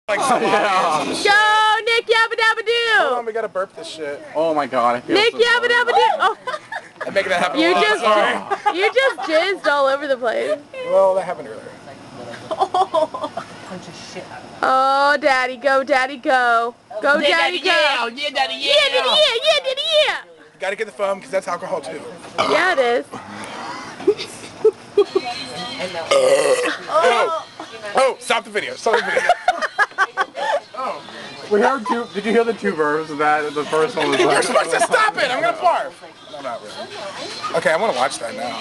Like some Yeah. Go, Nick Yabba Dabba Hold Doo! on, we gotta burp this shit. Oh my god, I feel Nick so Yabba Dabba Doo! Oh, I'm making that happen. you a lot. just Sorry. you just jizzed all over the place. Well, that happened earlier. Oh, Daddy, go, Daddy, go. Go, Daddy, go. Yeah, Daddy, Yeah, Daddy, yeah, Daddy, yeah. You gotta get the foam because that's alcohol too. Yeah, it is. Oh, stop the video. Stop the video. We heard two. Did you hear the two verbs of that? The first one was You're like. supposed to stop it. I'm gonna barf. No, not really. Okay, I want to watch that now.